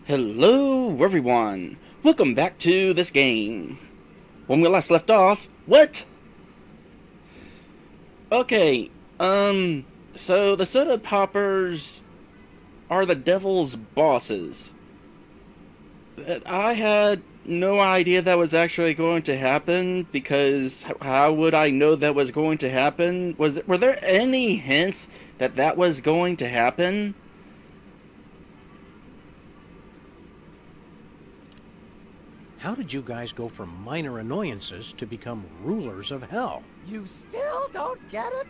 Hello everyone! Welcome back to this game. When we last left off, what? Okay, so the soda poppers are the devil's bosses. I had no idea that was actually going to happen, because how would I know that was going to happen? Were there any hints that that was going to happen? How did you guys go from minor annoyances to become rulers of hell? You still don't get it?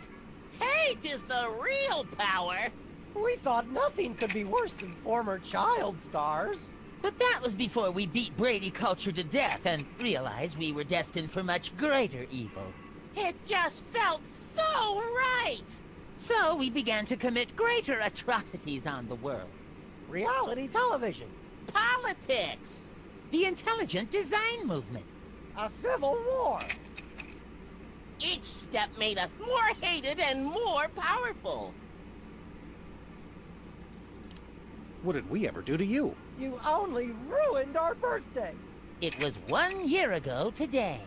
Hate is the real power! We thought nothing could be worse than former child stars. But that was before we beat Brady culture to death and realized we were destined for much greater evil. It just felt so right! So we began to commit greater atrocities on the world. Reality television. Politics! The intelligent design movement. A civil war. Each step made us more hated and more powerful. What did we ever do to you? You only ruined our birthday. It was 1 year ago today.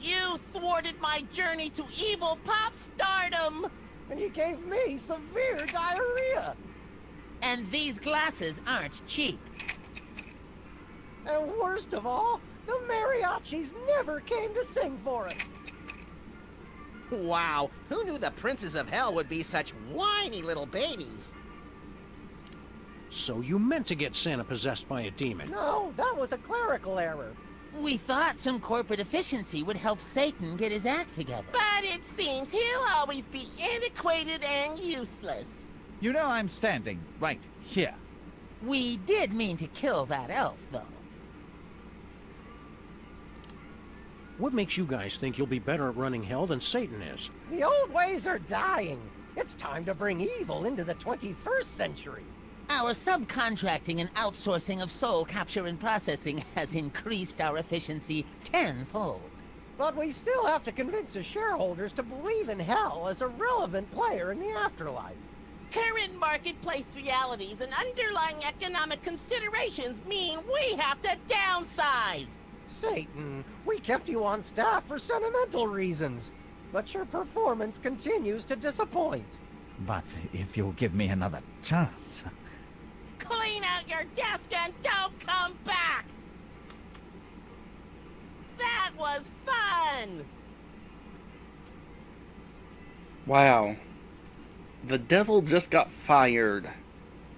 You thwarted my journey to evil pop stardom! And you gave me severe diarrhea. And these glasses aren't cheap. And worst of all, the mariachis never came to sing for us. Wow, who knew the princes of hell would be such whiny little babies? So you meant to get Santa possessed by a demon? No, that was a clerical error. We thought some corporate efficiency would help Satan get his act together. But it seems he'll always be antiquated and useless. You know I'm standing right here. We did mean to kill that elf, though. What makes you guys think you'll be better at running hell than Satan is? The old ways are dying. It's time to bring evil into the 21st century. Our subcontracting and outsourcing of soul capture and processing has increased our efficiency tenfold. But we still have to convince the shareholders to believe in hell as a relevant player in the afterlife. Current marketplace realities and underlying economic considerations mean we have to downsize. Satan, we kept you on staff for sentimental reasons, but your performance continues to disappoint. But if you'll give me another chance... Clean out your desk and don't come back! That was fun! Wow. The devil just got fired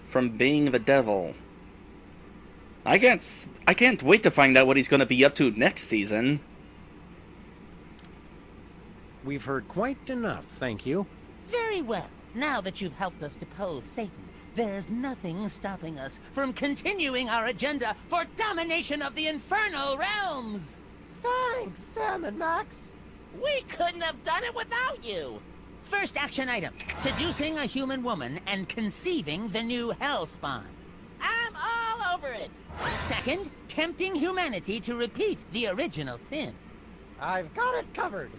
from being the devil. I can't wait to find out what he's going to be up to next season. We've heard quite enough, thank you. Very well. Now that you've helped us depose Satan, there's nothing stopping us from continuing our agenda for domination of the infernal realms! Thanks, Sam and Max. We couldn't have done it without you! First action item, seducing a human woman and conceiving the new hell spawn. I'm all over it! Second, tempting humanity to repeat the original sin. I've got it covered.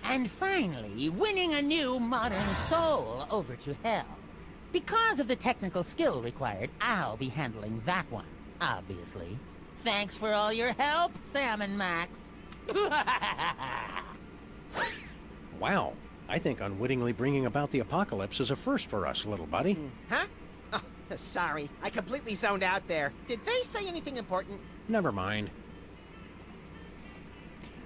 And finally, winning a new modern soul over to hell. Because of the technical skill required, I'll be handling that one, obviously. Thanks for all your help, Sam and Max. Wow, I think unwittingly bringing about the apocalypse is a first for us, little buddy. Huh? Oh, sorry, I completely zoned out there. Did they say anything important? Never mind.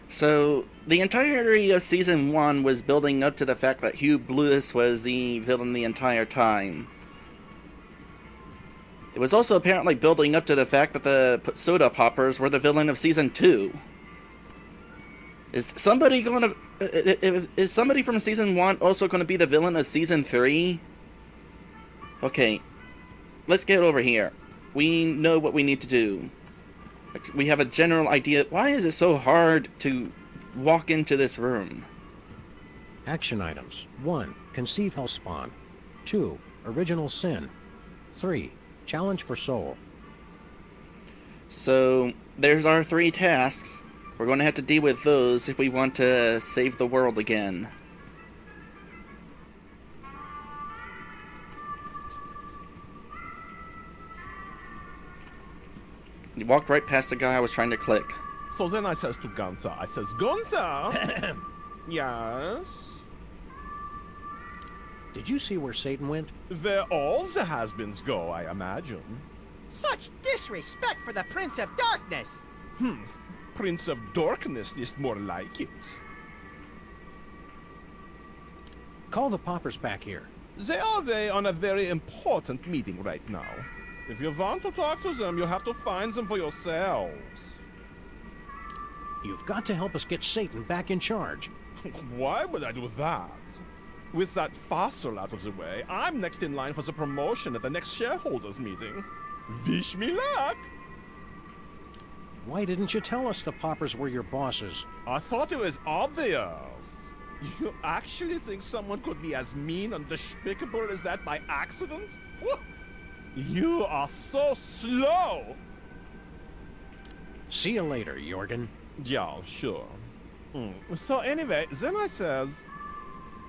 So, the entirety of Season 1 was building up to the fact that Hugh Bliss was the villain the entire time. It was also apparently building up to the fact that the soda poppers were the villain of Season 2. Is somebody from Season 1 also going to be the villain of Season 3? Okay, let's get over here. We know what we need to do. We have a general idea. Why is it so hard to walk into this room? Action items. 1. Conceive hell spawn. 2. Original sin. 3. Challenge for soul. So, there's our 3 tasks. We're going to have to deal with those if we want to save the world again. He walked right past the guy I was trying to click. So then I says to Gunther, I says, Gunther! Yes? Did you see where Satan went? Where all the has-beens go, I imagine. Such disrespect for the Prince of Darkness! Prince of Darkness is more like it. Call the Poppers back here. They are away on a very important meeting right now. If you want to talk to them, you have to find them for yourselves. You've got to help us get Satan back in charge. Why would I do that? With that fossil out of the way, I'm next in line for the promotion at the next shareholders meeting. Wish me luck! Why didn't you tell us the Poppers were your bosses? I thought it was obvious. You actually think someone could be as mean and despicable as that by accident? Whew. You are so slow! See you later, Jorgen. Yeah, sure. So anyway, then I says...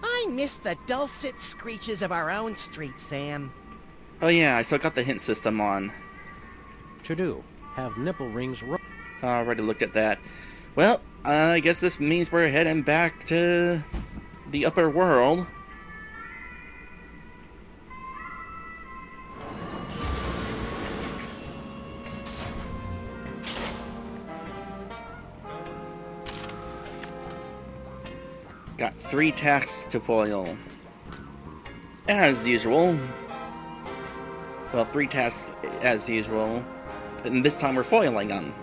I miss the dulcet screeches of our own street, Sam. Oh yeah, I still got the hint system on. To do. Have nipple rings Already looked at that. Well, I guess this means we're heading back to the upper world. Got 3 tasks to foil. As usual. Well, 3 tasks as usual. And this time we're foiling them.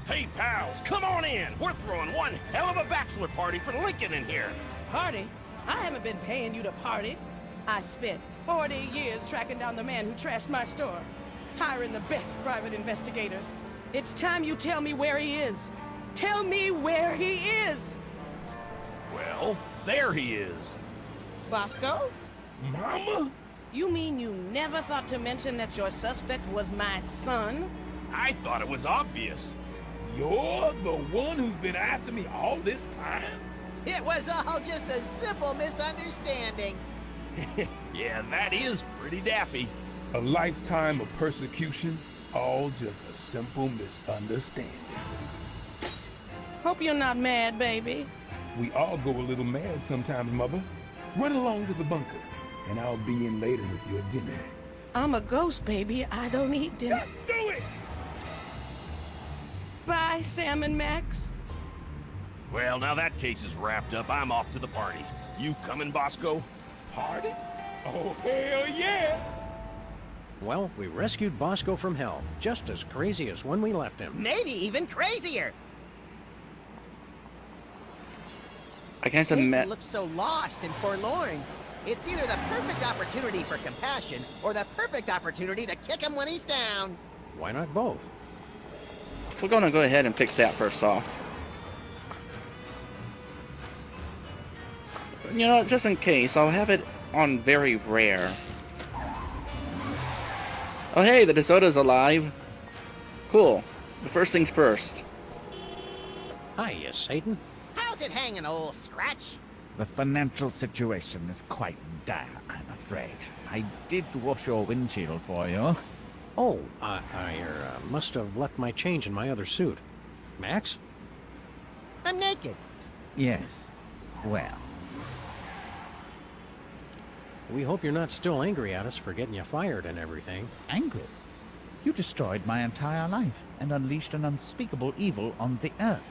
Hey, pals, come on in. We're throwing one hell of a bachelor party for Lincoln in here. Party? I haven't been paying you to party. I spent 40 years tracking down the man who trashed my store, hiring the best private investigators. It's time you tell me where he is. Tell me where he is! Well, there he is. Bosco? Mama? You mean you never thought to mention that your suspect was my son? I thought it was obvious. You're the one who's been after me all this time? It was all just a simple misunderstanding. Yeah, that is pretty daffy. A lifetime of persecution, all just a simple misunderstanding. Hope you're not mad, baby. We all go a little mad sometimes, Mother. Run along to the bunker, and I'll be in later with your dinner. I'm a ghost, baby. I don't eat dinner. Just do it! Bye, Sam and Max. Well, now that case is wrapped up. I'm off to the party. You coming, Bosco? Party? Oh, hell yeah! Well, we rescued Bosco from hell, just as crazy as when we left him. Maybe even crazier. I can't Satan imagine. looks so lost and forlorn. It's either the perfect opportunity for compassion or the perfect opportunity to kick him when he's down. Why not both? We're gonna go ahead and fix that first off. You know, just in case, I'll have it on very rare. Oh hey, the DeSoto's alive. Cool. But first things first. Hiya, Satan. How's it hanging, old Scratch? The financial situation is quite dire, I'm afraid. I did wash your windshield for you. Oh, I must have left my change in my other suit. Max? I'm naked. Yes. Well, We hope you're not still angry at us for getting you fired and everything. angry. You destroyed my entire life and unleashed an unspeakable evil on the earth,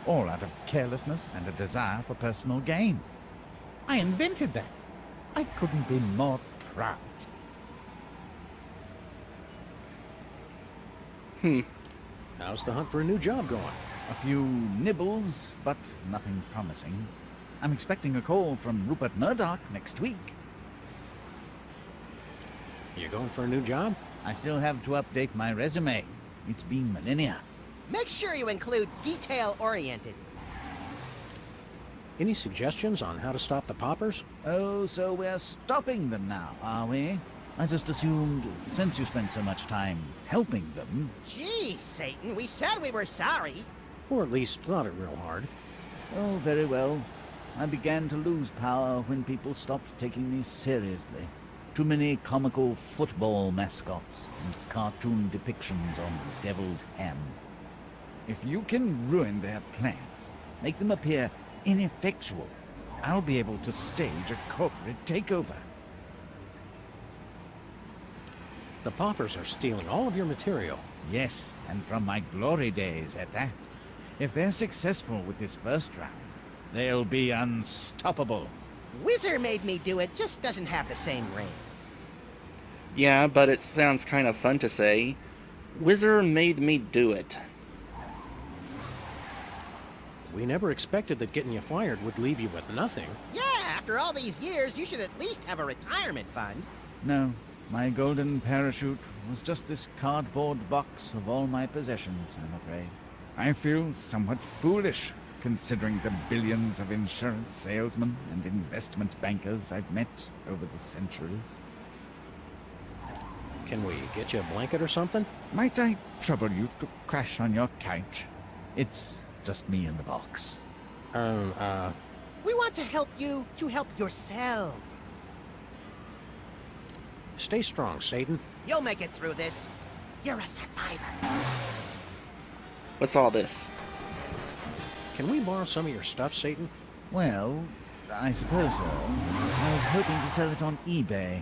all out of carelessness and a desire for personal gain. I invented that. I couldn't be more proud. How's the hunt for a new job going? A few nibbles, but nothing promising. I'm expecting a call from Rupert Murdoch next week. You going for a new job? I still have to update my resume. It's been millennia. Make sure you include detail-oriented. Any suggestions on how to stop the poppers? Oh, so we're stopping them now, are we? I just assumed, since you spent so much time helping them... Geez, Satan, we said we were sorry. Or at least thought it real hard. Oh, very well. I began to lose power when people stopped taking me seriously. Too many comical football mascots and cartoon depictions on deviled ham. If you can ruin their plans, make them appear ineffectual, I'll be able to stage a corporate takeover. The Poppers are stealing all of your material. Yes, and from my glory days at that. If they're successful with this first round, they'll be unstoppable. Whizzer made me do it, just doesn't have the same ring. Yeah, but it sounds kind of fun to say. Whizzer made me do it. We never expected that getting you fired would leave you with nothing. Yeah, after all these years, you should at least have a retirement fund. No, my golden parachute was just this cardboard box of all my possessions, I'm afraid. I feel somewhat foolish, considering the billions of insurance salesmen and investment bankers I've met over the centuries. Can we get you a blanket or something? Might I trouble you to crash on your couch? It's just me in the box. We want to help you to help yourself. Stay strong, Satan. You'll make it through this. You're a survivor. What's all this? Can we borrow some of your stuff, Satan? Well, I suppose so. I was hoping to sell it on eBay,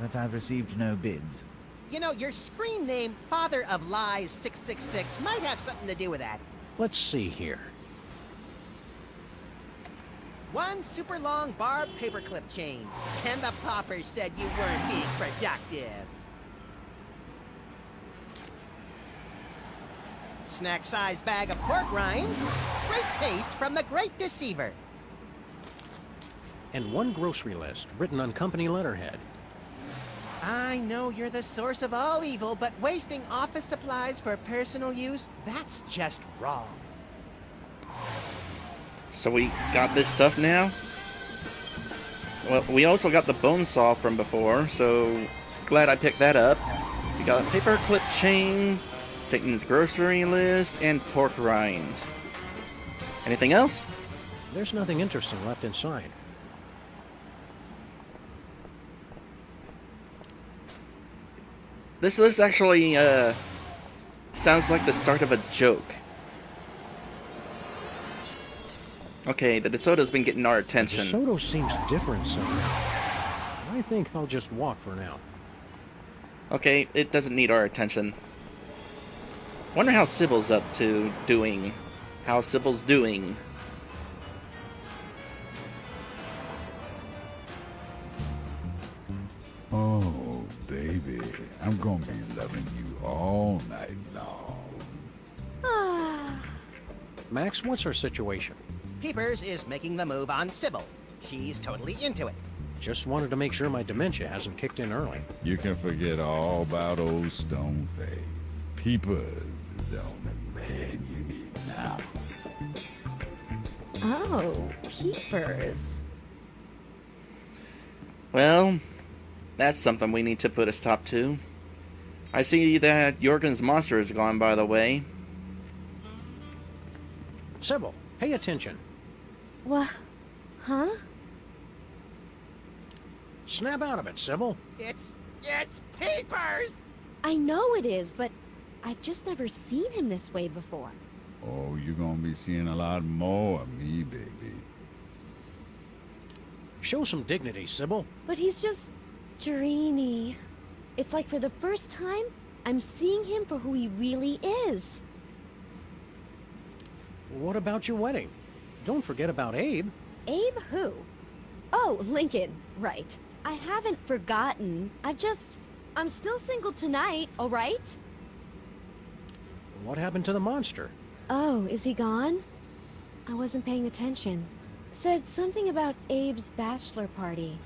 but I've received no bids. You know, your screen name, Father of Lies 666, might have something to do with that. Let's see here. One super long barbed paperclip chain. And the Poppers said you weren't being productive. Snack-sized bag of pork rinds. Great taste from the Great Deceiver. And one grocery list written on company letterhead. I know you're the source of all evil, but wasting office supplies for personal use, that's just wrong. So we got this stuff now? Well, we also got the bone saw from before, so glad I picked that up. We got a paperclip chain, Satan's grocery list, and pork rinds. Anything else? There's nothing interesting left inside. This actually, sounds like the start of a joke. Okay, the DeSoto's been getting our attention. DeSoto seems different somehow. I think I'll just walk for now. Okay, it doesn't need our attention. Wonder how Sybil's up to doing. How Sybil's doing. Oh, baby, I'm gonna be loving you all night long. Max, what's our situation? Peepers is making the move on Sybil. She's totally into it. Just wanted to make sure my dementia hasn't kicked in early. You can forget all about old Stoneface. Peepers is the only man you need now. Oh, Peepers. Well, that's something we need to put a stop to. I see that Jorgen's monster is gone, by the way. Sybil, pay attention. What? Huh? Snap out of it, Sybil. It's Peepers! I know it is, but I've just never seen him this way before. Oh, you're gonna be seeing a lot more of me, baby. Show some dignity, Sybil. But he's just dreamy. It's like for the first time, I'm seeing him for who he really is. What about your wedding? Don't forget about Abe. Abe who? Oh, Lincoln. Right. I haven't forgotten. I'm still single tonight, all right? What happened to the monster? Oh, is he gone? I wasn't paying attention. Said something about Abe's bachelor party.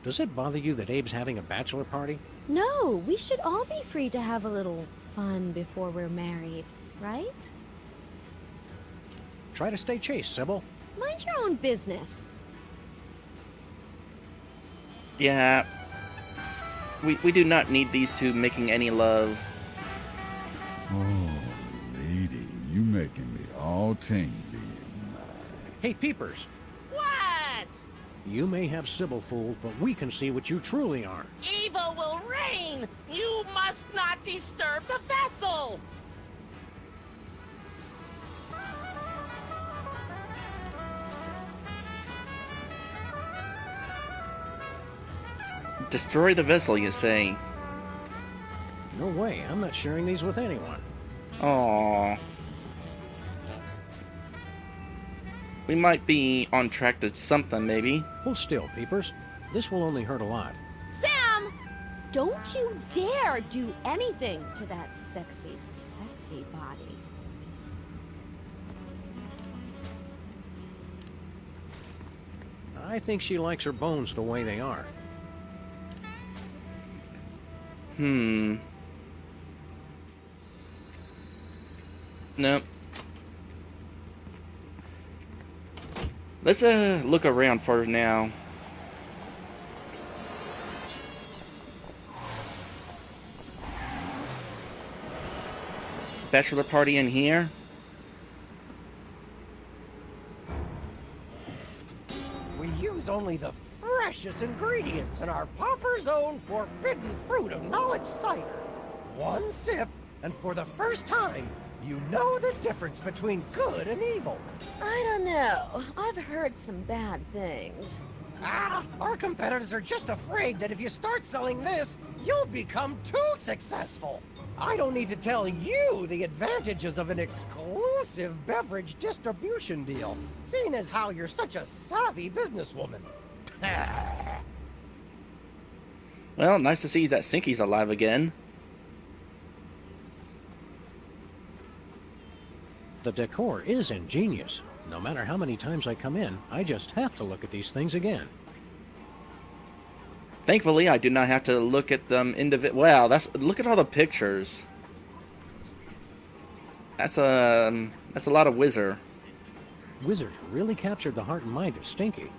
Does it bother you that Abe's having a bachelor party? No, we should all be free to have a little fun before we're married, right? Try to stay chaste, Sybil. Mind your own business. Yeah. We do not need these two making any love. Oh, lady, you making me all tingly. Hey, Peepers. What? You may have Sybil fooled, but we can see what you truly are. Evil will reign! You must not disturb the vessel! Destroy the vessel, you say? No way, I'm not sharing these with anyone. Aww. We might be on track to something, maybe. Hold still, Peepers. This will only hurt a lot. Sam! Don't you dare do anything to that sexy, sexy body. I think she likes her bones the way they are. Nope. Let's look around for now. Bachelor party in here? We use only the freshest ingredients in our Popper's own forbidden fruit of knowledge cider. One sip, and for the first time, you know the difference between good and evil. I don't know. I've heard some bad things. Our competitors are just afraid that if you start selling this, you'll become too successful. I don't need to tell you the advantages of an exclusive beverage distribution deal, seeing as how you're such a savvy businesswoman. Well, nice to see that Stinky's alive again. The decor is ingenious. No matter how many times I come in, I just have to look at these things again. Thankfully, I do not have to look at them individually. Wow, look at all the pictures. That's a lot of Whizzer. Wizards really captured the heart and mind of Stinky.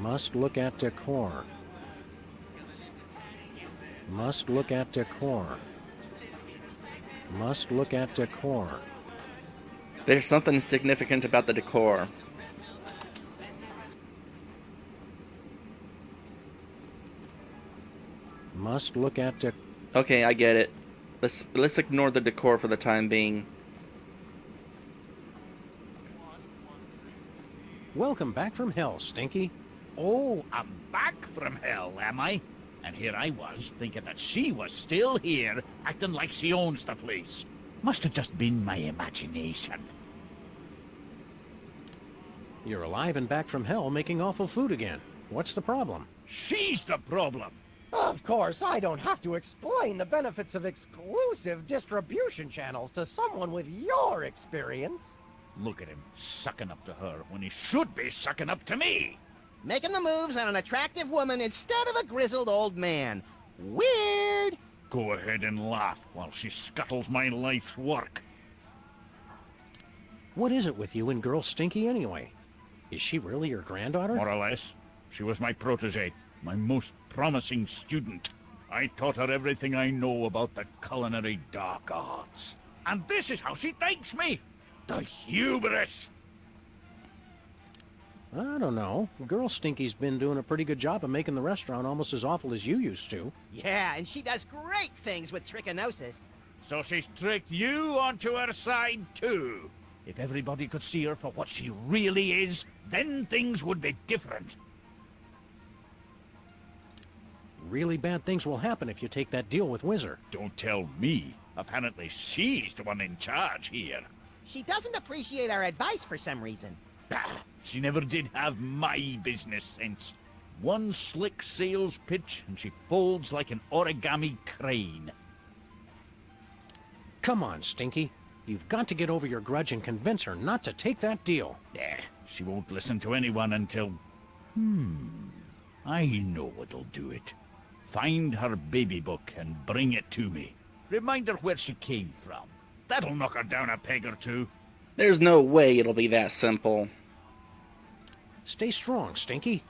Must look at decor. Must look at decor. Must look at decor. There's something significant about the decor. Must look at decor. Okay, I get it. Let's ignore the decor for the time being. Welcome back from hell, Stinky. Oh, I'm back from hell, am I? And here I was, thinking that she was still here, acting like she owns the place. Must have just been my imagination. You're alive and back from hell making awful food again. What's the problem? She's the problem. Of course, I don't have to explain the benefits of exclusive distribution channels to someone with your experience. Look at him, sucking up to her when he should be sucking up to me. Making the moves on an attractive woman instead of a grizzled old man. Weird! Go ahead and laugh while she scuttles my life's work. What is it with you and girl Stinky anyway? Is she really your granddaughter? More or less. She was my protege, my most promising student. I taught her everything I know about the culinary dark arts. And this is how she thanks me! The hubris! I don't know. Girl Stinky's been doing a pretty good job of making the restaurant almost as awful as you used to. Yeah, and she does great things with trichinosis. So she's tricked you onto her side too. If everybody could see her for what she really is, then things would be different. Really bad things will happen if you take that deal with Whizzer. Don't tell me. Apparently she's the one in charge here. She doesn't appreciate our advice for some reason. Bah, she never did have my business sense. One slick sales pitch and she folds like an origami crane. Come on, Stinky. You've got to get over your grudge and convince her not to take that deal. She won't listen to anyone until... I know what'll do it. Find her baby book and bring it to me. Remind her where she came from. That'll knock her down a peg or two. There's no way it'll be that simple. Stay strong, Stinky.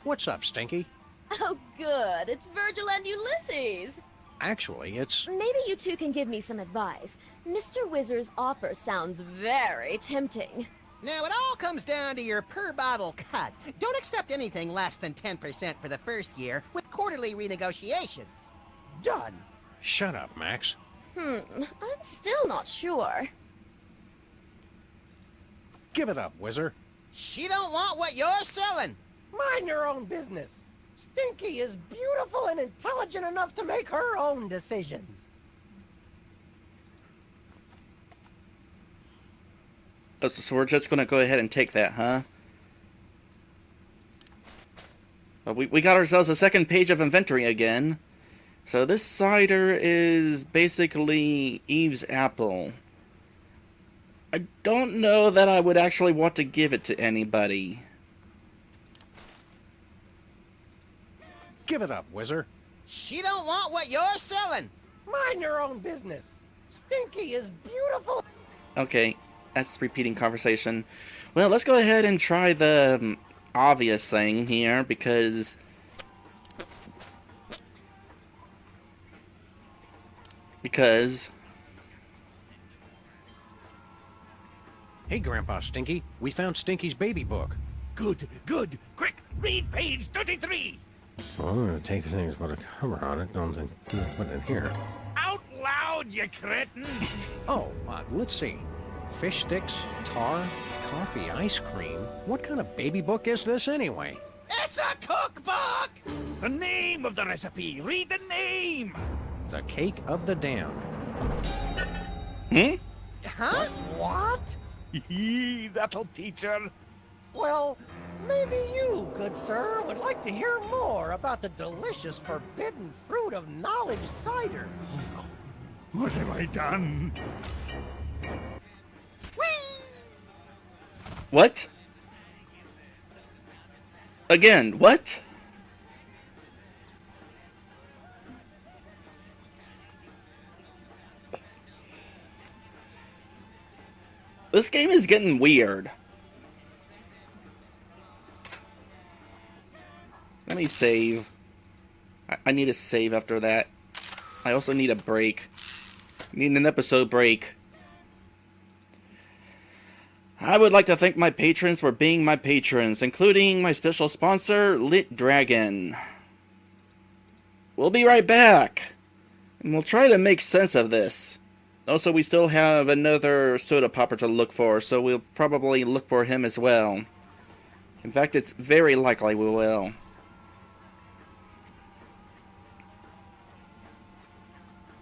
What's up, Stinky? Oh, good. It's Virgil and Ulysses. Actually, it's... Maybe you two can give me some advice. Mr. Wizard's offer sounds very tempting. Now, it all comes down to your per-bottle cut. Don't accept anything less than 10% for the first year, with quarterly renegotiations. Done. Shut up, Max. I'm still not sure. Give it up, Wizard. She don't want what you're selling. Mind your own business. Stinky is beautiful and intelligent enough to make her own decisions. Oh, so we're just gonna go ahead and take that, huh? We got ourselves a second page of inventory again. So this cider is basically Eve's apple. I don't know that I would actually want to give it to anybody. Give it up, Wizard. She don't want what you're selling. Mind your own business. Stinky is beautiful. Okay, that's repeating conversation. Well, let's go ahead and try the obvious thing here, because... Hey, Grandpa Stinky. We found Stinky's baby book. Good, good. Quick, read page 33. Well, I'm gonna take the things with a cover on it. Don't think put it in here. Out loud, you cretin. Oh, let's see. Fish sticks, tar, coffee, ice cream. What kind of baby book is this anyway? It's a cookbook! The name of the recipe. Read the name. The Cake of the Damned. Huh? What? That'll teach her. Well, maybe you, good sir, would like to hear more about the delicious forbidden fruit of knowledge cider. What have I done? What? Again, what? This game is getting weird. Let me save. I need a save after that. I also need a break. I need an episode break. I would like to thank my patrons for being my patrons, including my special sponsor, Lit Dragon. We'll be right back, and we'll try to make sense of this. Also, we still have another soda popper to look for, so we'll probably look for him as well. In fact, it's very likely we will.